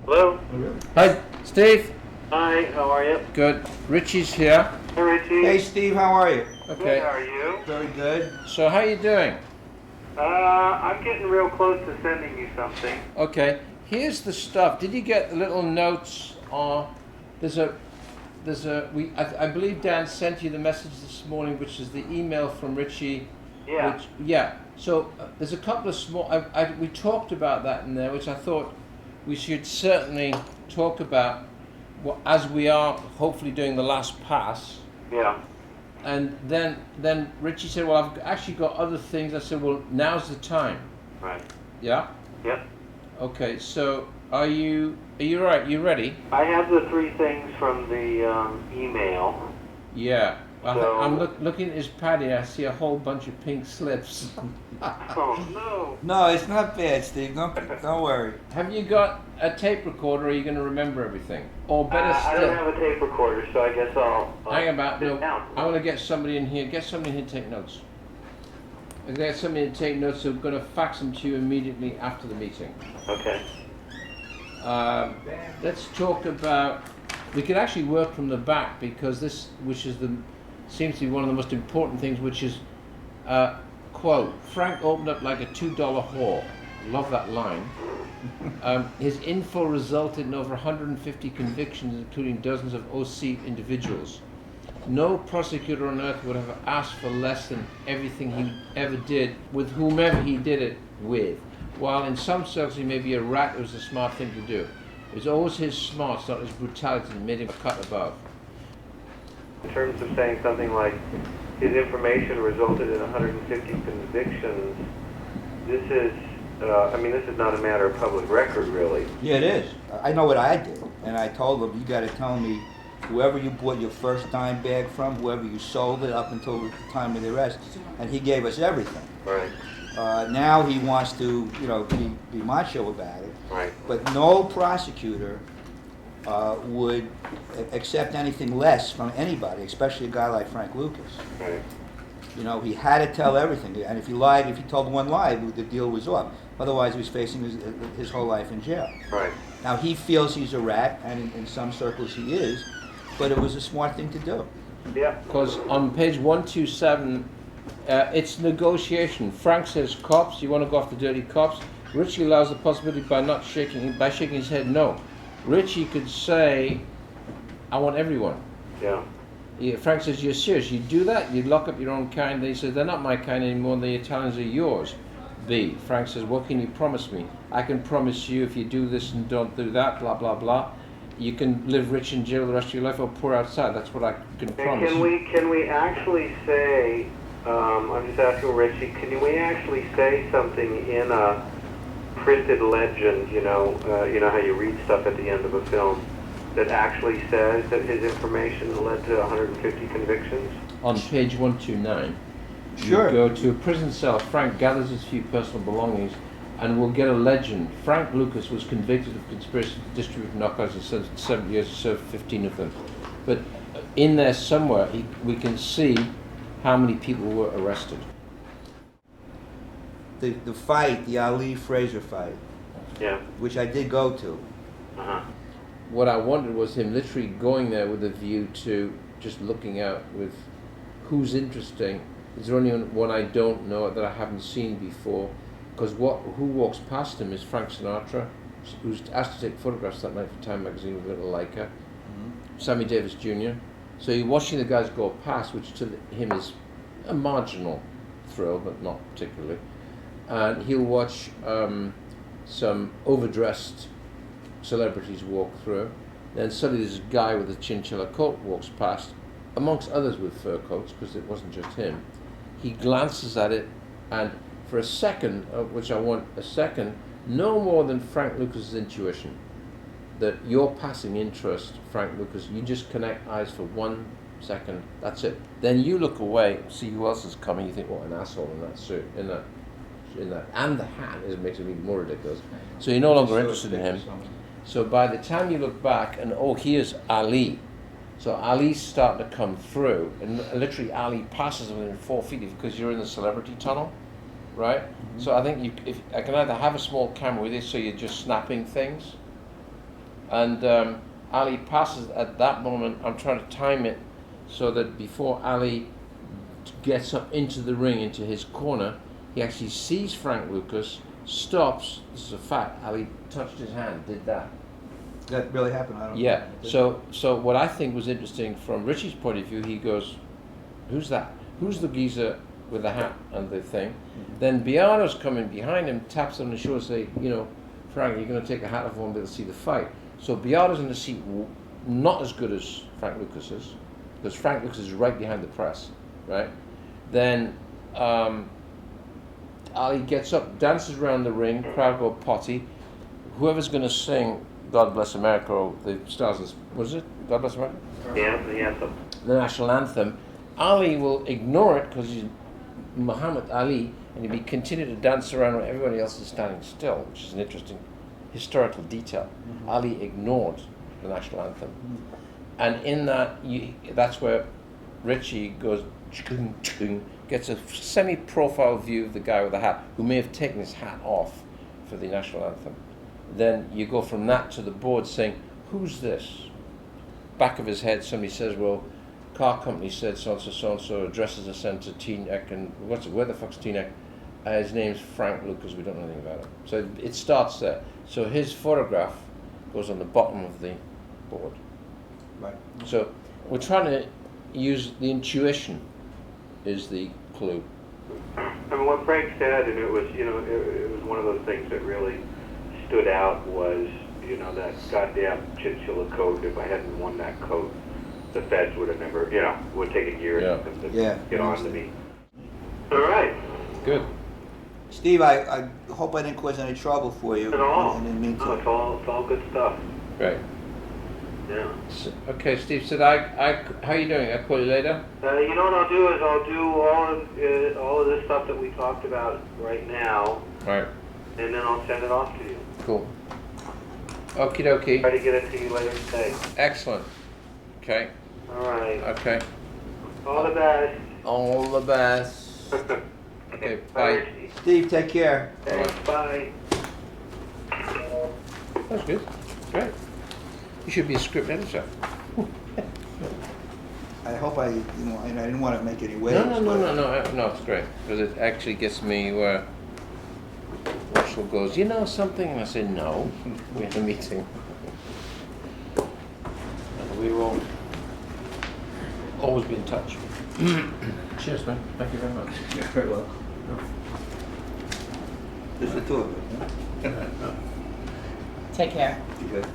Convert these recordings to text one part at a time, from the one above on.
Hello? Oh, really? Hi, Steve. Hi, how are you? Good. Richie's here. Hey, Richie. Hey, Steve, how are you? Good, Okay. how are you? Very good. So how you doing? I'm getting real close to sending you something. Okay. Here's the stuff. Did you get the little notes? I believe Dan sent you the message this morning, which is the email from Richie. Yeah. So there's a couple of small. We talked about that in there, which I thought we should certainly talk about, as we are hopefully doing the last pass. Yeah. And then Richie said, well, I've actually got other things. I said, well, now's the time. Right. Yeah? Yep. Okay, so are you right? You ready? I have the three things from the email. Yeah. So- I'm looking at his paddy. I see a whole bunch of pink slips. Oh, no. No, it's not bad, Steve. Don't worry. Have you got a tape recorder, or are you going to remember everything? Or better I still, don't have a tape recorder, so I guess I'll hang about. sit No, down. I want to get somebody in here. Get somebody in here to take notes. I get somebody to take notes. So I'm going to fax them to you immediately after the meeting. Okay. Let's talk about. We could actually work from the back, because this, which is seems to be one of the most important things, which is, quote, Frank opened up like a $2 whore. Love that line. His info resulted in over 150 convictions, including dozens of OC individuals. No prosecutor on earth would have asked for less than everything he ever did with whomever he did it with. While in some circles he may be a rat, it was a smart thing to do. It was always his smarts, not his brutality, that made him a cut above. In terms of saying something like his information resulted in 150 convictions, this is not a matter of public record, really. Yeah, it is. I know what I did, and I told him, you got to tell me whoever you bought your first dime bag from, whoever you sold it up until the time of the arrest, and he gave us everything. Right. Now he wants to, be macho about it. Right. But no prosecutor would accept anything less from anybody, especially a guy like Frank Lucas. Right. He had to tell everything, and if he told one lie, the deal was off. Otherwise, he was facing his whole life in jail. Right. Now, he feels he's a rat, and in some circles he is, but it was a smart thing to do. Yeah. Because on page 127, it's negotiation. Frank says, cops, you want to go after dirty cops? Richie allows the possibility by shaking his head, no. Richie could say, I want everyone. Yeah. Frank says, you're serious, you do that? You lock up your own kind? He says, they're not my kind anymore, the Italians are yours. B. Frank says, what can you promise me? I can promise you if you do this and don't do that, blah, blah, blah, you can live rich in jail the rest of your life or poor outside. That's what I can promise. Can we actually say, I'm just asking Richie, can we actually say something in a printed legend, you know how you read stuff at the end of a film, that actually says that his information led to 150 convictions? On page 129, Sure. you go to a prison cell. Frank gathers his few personal belongings and will get a legend. Frank Lucas was convicted of conspiracy to distribute knockouts and served 7 years, served 15 of them. But in there somewhere, we can see how many people were arrested. The fight, the Ali Fraser fight, Yeah. which I did go to. Uh-huh. What I wanted was him literally going there with a view to just looking out with who's interesting. Is there only one I don't know that I haven't seen before? Because who walks past him is Frank Sinatra, who's asked to take photographs that night for Time magazine with a little Leica. Mm-hmm. Sammy Davis Jr. So you're watching the guys go past, which to him is a marginal thrill, but not particularly. And he'll watch some overdressed celebrities walk through. Then suddenly this guy with a chinchilla coat walks past, amongst others with fur coats, because it wasn't just him. He glances at it, and for a second, which I want a second, no more than Frank Lucas's intuition, that your passing interest, Frank Lucas, you just connect eyes for 1 second, that's it. Then you look away, see who else is coming, you think, what an asshole in that suit, in that, and the hat makes it even more ridiculous. So you're no longer interested in him. So by the time you look back, and here's Ali. So Ali's starting to come through, and literally Ali passes within 4 feet because you're in the celebrity tunnel, right? Mm-hmm. So I think if I can either have a small camera with you, so you're just snapping things, And Ali passes at that moment. I'm trying to time it so that before Ali gets up into the ring, into his corner, he actually sees Frank Lucas, stops. This is a fact. Ali touched his hand, did that. That really happened. I don't Yeah. know. So what I think was interesting from Richie's point of view, he goes, "Who's that? Who's the geezer with the hat and the thing?" Then Beato's coming behind him, taps on the shoulder, say, "You know, Frank, you're going to take a hat off, won't be able to see the fight." So Beato's in the seat, not as good as Frank Lucas is, because Frank Lucas is right behind the press, right? Then Ali gets up, dances around the ring, crowd go potty. Whoever's going to sing "God Bless America" or the stars of, what is it? God Bless America? Yeah, the anthem. The national anthem. Ali will ignore it because he's Muhammad Ali, and he'll be continue to dance around when everybody else is standing still, which is an interesting historical detail. Ali ignored the national anthem, and in that, that's where Richie goes, gets a semi-profile view of the guy with the hat, who may have taken his hat off for the national anthem. Then you go from that to the board saying, "Who's this?" Back of his head, somebody says, "Well, car company said so-and-so, addresses are sent to Teaneck, and where the fuck's Teaneck? His name's Frank Lucas, we don't know anything about him." So it starts there. So his photograph goes on the bottom of the board. Right. So we're trying to use the intuition is the clue. I mean, what Frank said, and it was, you know, it was one of those things that really stood out was, you know, that goddamn chinchilla coat. If I hadn't won that coat, the feds would have never, you know, would take a year to get on to me. All right. Good. Steve, I hope I didn't cause any trouble for you. At all. I didn't mean to. No, it's all good stuff. Right. Yeah. So, okay, Steve said, how you doing? I'll call you later. You know what I'll do is I'll do all of this stuff that we talked about right now, Right. and then I'll send it off to you. Cool. Okie dokie. Try to get it to you later today. Excellent. Okay. All right. Okay. All the best. All the best. Okay, bye. Richie. Steve, take care. Thanks. Bye. That's good. Great. You should be a script editor. I hope I didn't want to make any waves. No, it's great. Because it actually gets me where Russell goes, "You know something?" And I say, "No." We had a meeting. And we will always be in touch. Cheers, man. Thank you very much. You're very well. Just the two of us, huh? Take care. You good?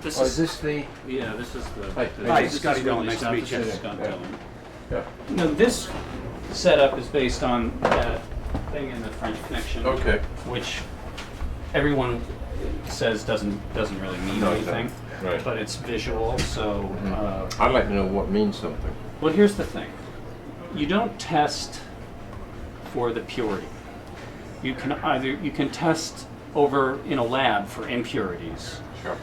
Oh, is this the... Yeah, this is the. Hi. Hi, This is Scotty really Dillon. Nice to meet you. Scott. Scott Yeah. Dillon. Yeah. Now, this setup is based on that thing in the French Connection, Okay. which everyone says doesn't really mean No, it anything, doesn't. Right. but it's visual. So, I'd like to know what means something. well, here's the thing: you don't test for the purity. You can test over in a lab for impurities. Sure.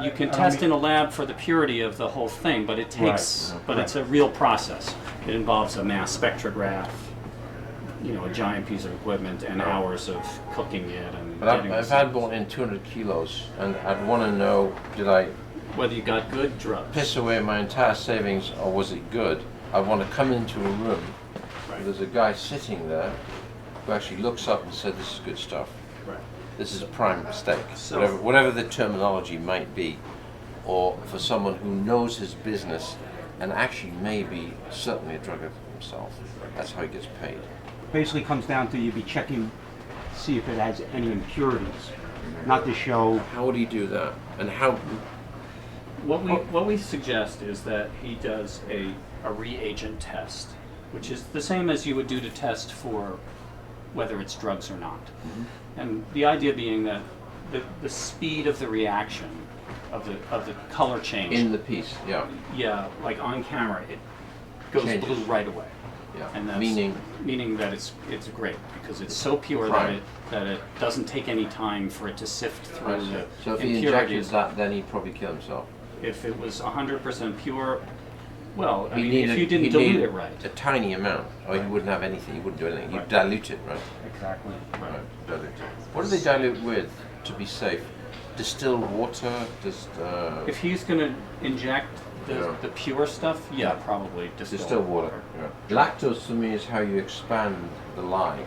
You can test in a lab for the purity of the whole thing, but it takes, Right. but it's a real process. It involves a mass spectrograph, you know, a giant piece of equipment, and hours of cooking it and But getting I've the had samples. brought in 200 kilos, and I'd want to know, did I Whether you got good drugs. piss away my entire savings, or was it good? I want to come into a room, Right. there's a guy sitting there who actually looks up and said, "This is good stuff. Right. This is a prime mistake." So- Whatever the terminology might be, or for someone who knows his business and actually may be certainly a drug addict himself. That's how he gets paid. Basically comes down to you be checking, see if it has any impurities, not to show. How would he do that? And how? What we suggest is that he does a reagent test, which is the same as you would do to test for whether it's drugs or not. And the idea being that the speed of the reaction of the color change, In the piece, yeah. yeah, like on camera, it goes Changes. blue right away. Yeah. And that's Meaning, that it's great because it's so pure Right. that it doesn't take any time for it to sift through the so if he injected impurities. that, then he'd probably kill himself. If it was 100% pure, Well, I He'd mean, need if a- you didn't he'd dilute need it right. a tiny amount, or you wouldn't have anything. You wouldn't do anything. You'd Right. dilute it, right? Exactly. Right. Dilute it. What do they dilute with to be safe? Distilled water, If he's gonna inject Yeah. the pure stuff, yeah, probably distilled water. Yeah. Lactose to me is how you expand the lye,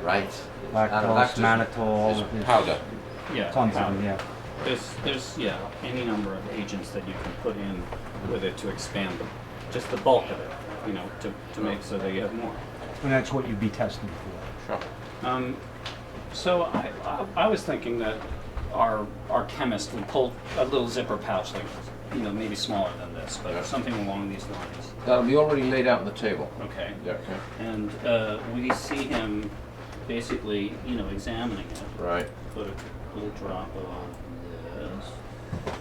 right? Lactose, And mannitol, is powder. Yeah, tons of powder. them, yeah. There's any number of agents that you can put in with it to expand just the bulk of it, you know, to make so that you have more. And that's what you'd be testing for. Sure. So I was thinking that our chemist would pull a little zipper pouch, like, you know, maybe smaller than this, but Yeah. something along these lines. That'll be already laid out on the table. Okay. Yeah. Okay. And we see him basically, you know, examining it. Right. Put a little drop of this.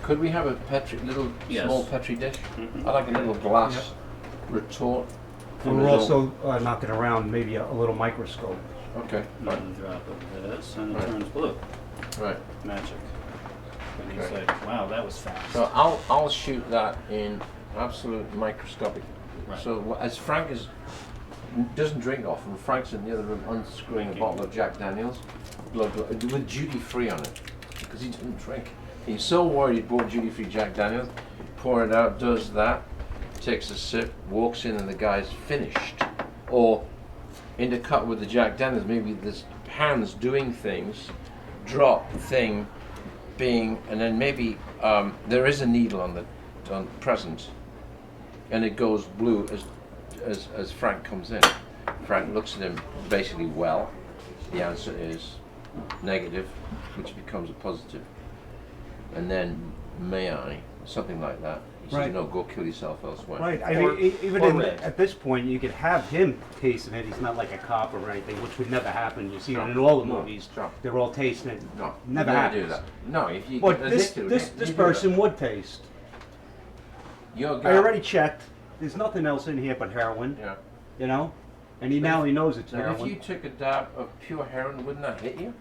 Could we have a little Yes. small petri dish? Mhm. I like a little glass retort. And we're also knocking around maybe a little microscope. Okay. Right. Another drop of this, and it Right. turns blue. Right. Magic. And he's Okay. like, wow, that was fast. So I'll shoot that in absolute microscopic. Right. So as Frank doesn't drink often, Frank's in the other room unscrewing a bottle of Jack Daniels, with duty free on it, because he doesn't drink. He's so worried he bought duty free Jack Daniels. Pour it out, does that, takes a sip, walks in, and the guy's finished. Or intercut with the Jack Daniels, maybe there's hands doing things, drop thing being, and then maybe there is a needle on present, and it goes blue as Frank comes in. Frank looks at him basically, well, the answer is negative, which becomes a positive. And then, may I, something like that. He Right. says, no, go kill yourself elsewhere. Right, I Or- mean, even or red. at this point, you could have him tasting it. He's not like a cop or anything, which would never happen. You see Sure. it in all the No, movies. sure. They're all tasting it. No, Never you happens. do that. No, if you But get this addicted, this you do person that. would taste. Your I guy, already checked. There's nothing else in here but heroin. Yeah. You know, and now he knows it's Now, if heroin. you took a dab of pure heroin, wouldn't that hit you?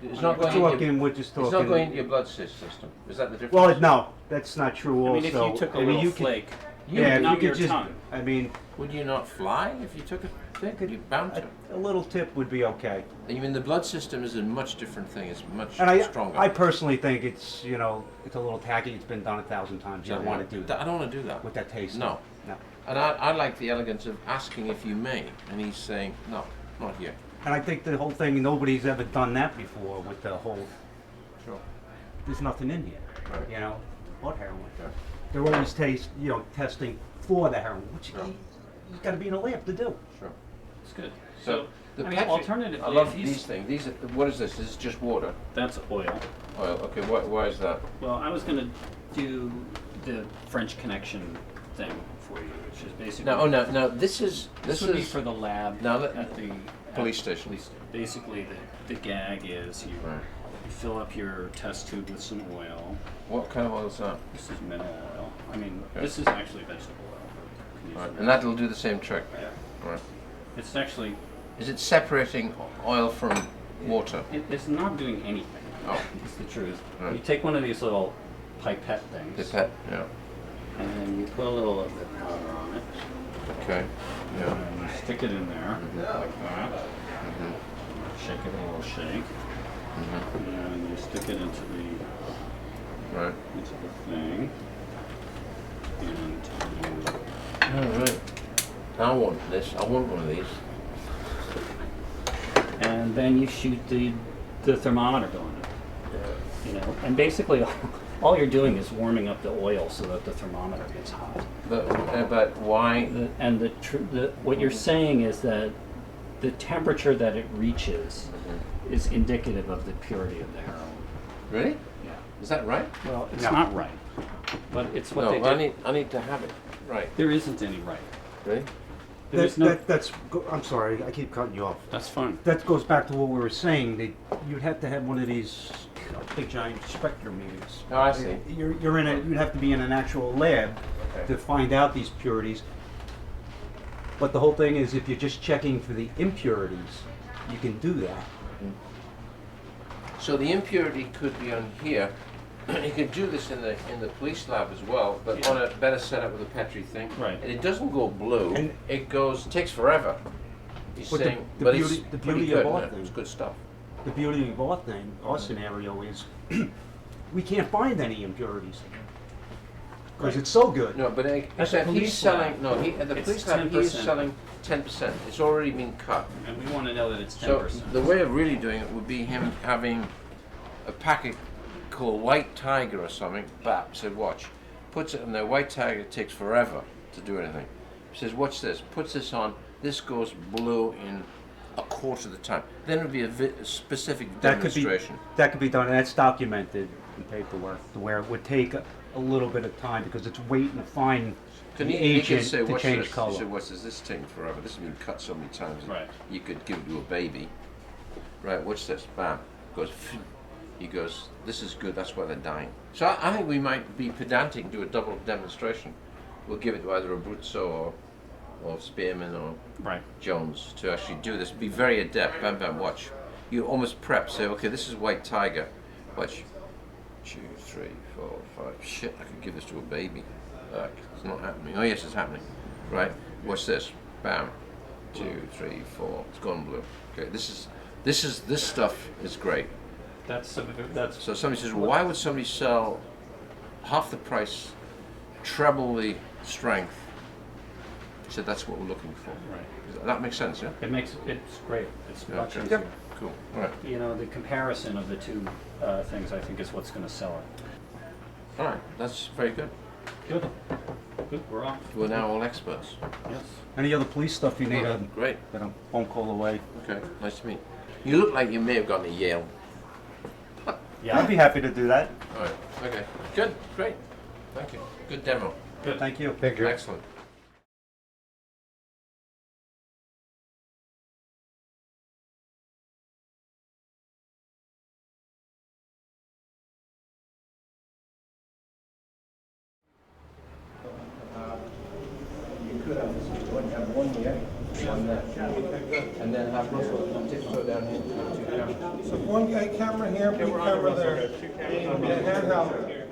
It's We're not going. Into talking. your, We're just it's talking. not going into your blood system. Is that the difference? Well, no, that's not true. I Also, mean, if you took a I mean, little you could- flake, You- yeah, if numb you could your just. tongue. I mean, Would you not fly if you took a thing? You're bound to. a little tip would be okay. I mean, the blood system is a much different thing. It's much And stronger. I personally think it's it's a little tacky. It's been done 1,000 times. You don't Yeah, want to do that I don't want to do that. with that taste. No. No. And I like the elegance of asking if you may, and he's saying no, not here. And I think the whole thing, nobody's ever done that before with the whole, Sure. there's nothing in here, Right. What heroin. Yeah. They're always testing for the heroin, which Sure. you got to be in a lab to do. Sure. it's good. So So, the I mean, petri- alternatively, I love if he's- these things. These are, what is this? This is just water. that's oil. Oil. Okay. Why is that? Well, I was going to do the French Connection thing for you, which is basically. No. This is This would be for the lab Now, at the police station. Basically, the gag is you Right. fill up your test tube with some oil. What kind of oil is that? This is mineral oil. I mean, Okay. this is actually vegetable oil. but you can use Right. it. And that'll do the same trick. Yeah. Right. It's actually, Is it separating oil from water? it's not doing anything. Oh. It's the truth. Right. You take one of these little pipette things, Pipette. Yeah. and then you put a little of the powder on it, Okay. Yeah. and you stick it in there like that. Mhm. Shake it a little shake, Mhm. and you stick it into the Right. thing, and you All right. I want this. I want one of these. and then you shoot the thermometer going up. And basically all you're doing is warming up the oil so that the thermometer gets hot. But why? What you're saying is that the temperature that it reaches is indicative of the purity of the heroin. Really? Yeah. Is that right? Well, it's No. not right, but it's what No. they But do. I need to have it. Right. There isn't any right. Really? There's no. I'm sorry, I keep cutting you off. That's fine. That goes back to what we were saying. You'd have to have one of these big giant spectrometers. Oh, I see. You'd have to be in an actual lab Okay. to find out these purities. But the whole thing is, if you're just checking for the impurities, you can do that. So the impurity could be on here, you could do this in the police lab as well, but on a better setup with a Petri thing. Right. And it doesn't go blue. And- it takes forever. He's But saying, the but beauty- it's the pretty beauty good. of our Yeah, thing- it's good stuff. The beauty of our scenario is we can't find any impurities because it's so good. No, but At the except he's police selling. lab, No, at the it's police lab, he is 10%. selling 10%. It's already been cut. And we want to know that it's 10%. So the way of really doing it would be him having a packet called White Tiger or something. Bap said, watch. Puts it in there. White Tiger takes forever to do anything. Says, watch this. Puts this on. This goes blue in a quarter of the time. Then it would be a specific demonstration. That could be done, and that's documented in paperwork, to where it would take a little bit of time because it's waiting to find the He agent could say, to watch change this. color. He said, watch this. This is taking forever. This has been cut so many times. Right. You could give it to a baby. Right, watch this. Bam. Goes. He goes, this is good. That's why they're dying. So I think we might be pedantic, do a double demonstration. We'll give it to either Abruzzo or Spearman or Right. Jones to actually do this. Be very adept. Bam, bam, watch. You almost prep. Say, okay, this is White Tiger. Watch. 2, 3, 4, 5. Shit, I could give this to a baby. It's not happening. Oh yes, it's happening. Right. Watch this. Bam. 2, 3, 4. It's gone blue. Okay. This stuff is great. That's So somebody says, well, why would somebody sell half the price, treble the strength? I said, that's what we're looking for. right. That makes sense, yeah? It's great. It's much Okay. easier. Cool. All right. You know, the comparison of the two things, I think, is what's going to sell it. All right. That's very good. Good. Good. We're off. We're now all experts. Yes. Any other police stuff you need, Great. then a phone call away. Okay. Nice to meet you. You look like you may have gone to Yale. Yeah. I'd be happy to do that. All right. Okay. Good. Great. Thank you. Good demo. Good. Thank you. Excellent. You could have one here, one there, and then have Russell tiptoe down here. So one camera here, one camera there. And handheld.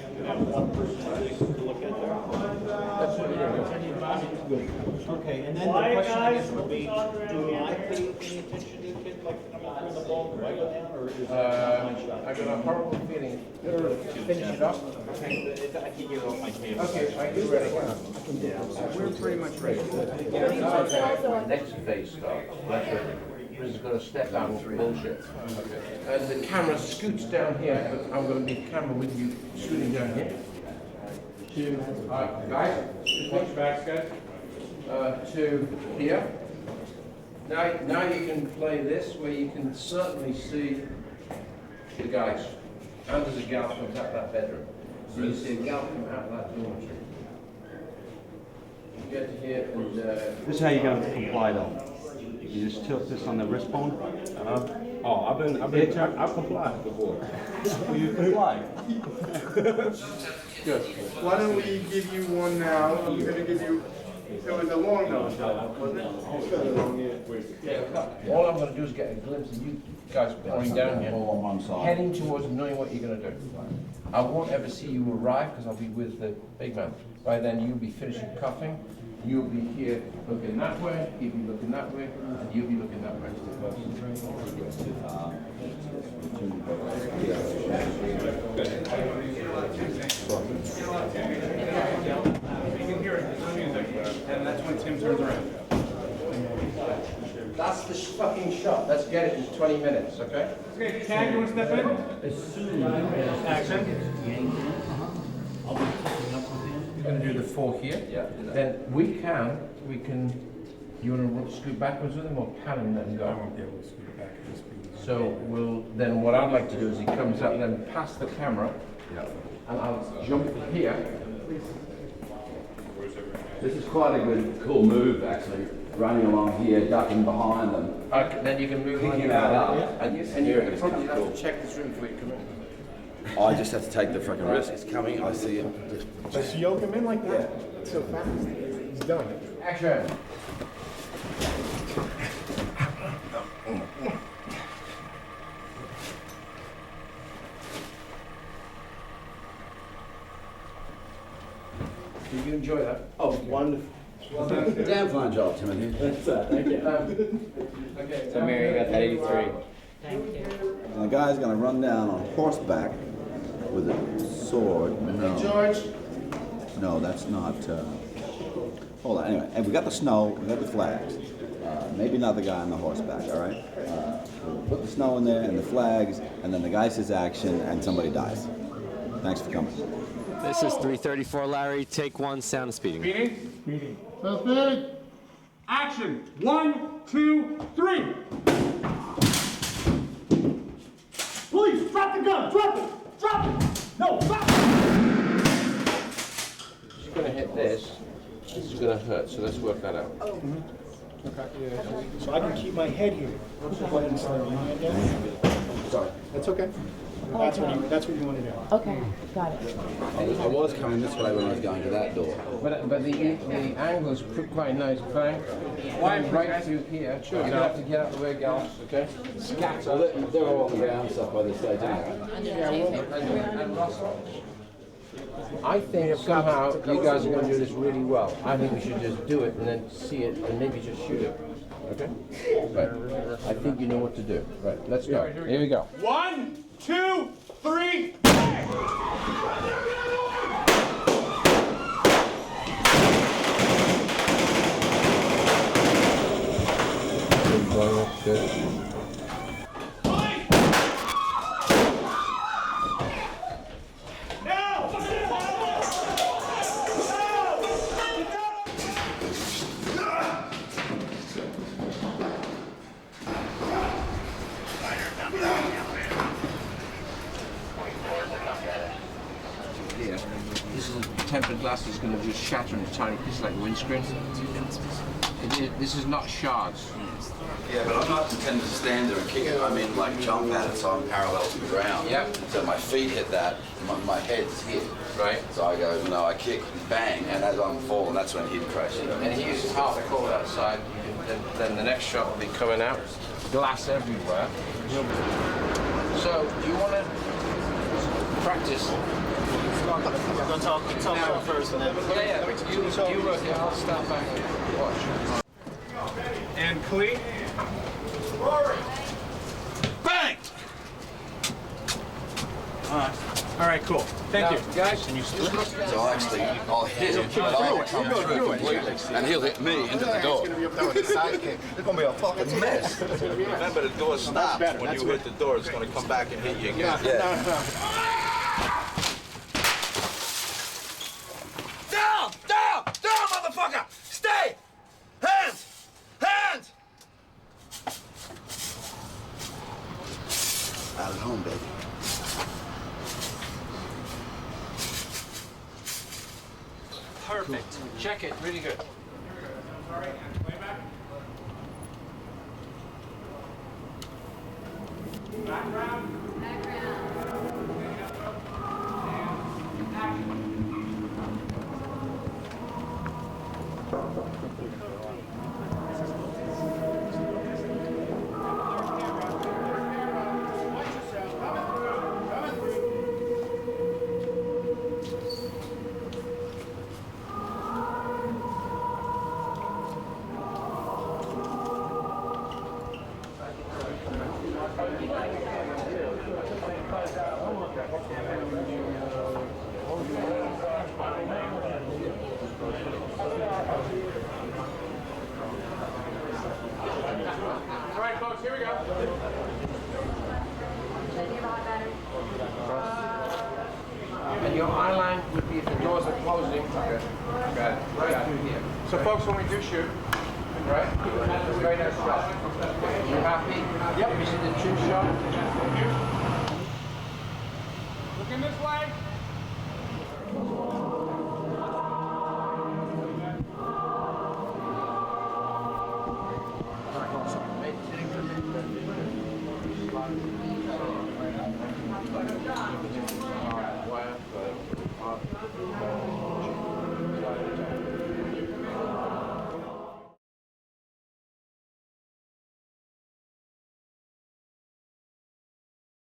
Okay, and then the question I guess would be, do I pay any attention to kids like when the ball right down, or is I got a horrible feeling. Finish it up. I can give up my camera. Okay, are you ready? We're pretty much ready. Next phase starts. This is going to step down through bullshit. Okay. And the camera scoots down here, but I'm going to leave the camera with you scooting down here. Guys, just watch your backs, guys. To here. Now you can play this where you can certainly see the guys. And there's a gal comes out that bedroom. So you see a gal come out of that dormitory. You get to here and This is how you're going to comply though. You just tilt this on the wrist bone. I've complied before. You comply. Why don't we give you one now? I'm gonna give you, it was a long nose, wasn't it? all I'm going to do is get a glimpse of you guys pouring down here, heading towards knowing what you're going to do. I won't ever see you arrive because I'll be with the big man. By then you'll be finishing cuffing, you'll be here looking that way, he'll be looking that way, and you'll be looking that way. And that's when Tim turns around. That's the fucking shot. Let's get it in 20 minutes, okay? Okay, Ken, you wanna step in? Action. You're going to do the 4 here. Yeah. Then we can, you want to scoot backwards with him or pan him and let him go? I won't be able to scoot back at this speed. So then what I'd like to do is he comes up and then pass the camera. Yeah. And I'll jump here. This is quite a good, cool move actually. Running along here, ducking behind them. Then you can move Picking here. that up. And you're probably have to check this room before you come in. I just have to take the fucking risk. It's coming. I see it. Just yoke him in like that, so fast, he's done. Action. Did you enjoy that? Oh, wonderful. Damn fine job, Timothy. Thank you. Okay. So Mary got that 83. Thank you. And the guy's gonna run down on horseback with a sword. No. George? No, that's not. Hold on. Anyway, and we got the snow, we got the flags. Maybe not the guy on the horseback. All right. We'll put the snow in there and the flags, and then the guy says action, and somebody dies. Thanks for coming. This is 334 Larry, take one, sound of speeding. Meeting. Suspect. Action. 1, 2, 3. Police, drop the gun. Drop it. Drop it. No, drop it. She's going to hit this. This is going to hurt, so let's work that out. So I can keep my head here. Go ahead and start my hand down. Sorry. That's okay. That's what you want to do. Okay, got it. I was coming this way when I was going to that door. But the angle is quite nice, Frank. Right through here. Sure. You're going to have to get out the way, gals, okay? So they're all on the ground stuff by this stage, aren't And Russell. I think somehow you guys are going to do this really well. I think we should just do it and then see it and maybe just shoot it. Okay? Right. I think you know what to do. Right, let's go. Here we go. 1, 2, 3. Good. Here, this is tempered glass is going to be shattered into tiny pieces like the windscreen. This is not shards. Yeah, but I'm not intending to stand there and kick it. I mean, like jump at it so I'm parallel to the ground. Yep. So my feet hit that, my head's here. Right. So I go, I kick, bang, and as I'm falling, that's when he'd crash in. And he uses half court outside. Then the next shot will be coming out. Glass everywhere. So, do you want to practice? We'll talk first and then. Yeah. You work it. I'll start back. Watch. And clean. Bang! All right, cool. Thank you. Guys, So actually, I'll hit him, but I'll come through completely, and he'll hit me into the door. It's gonna be a fucking mess. Remember, the door stops when you hit the door. It's going to come back and hit you again. Yeah. Down, motherfucker! Stay! Hands! Out at home, baby. perfect. Check it. Really good. Background. All right, folks, here we go. And your eye line would be if the doors are closing. Okay. Got it. Right out here. So, folks, when we do shoot, Right? Very nice shot. You happy? Yep. Is it the chin shot? looking this way.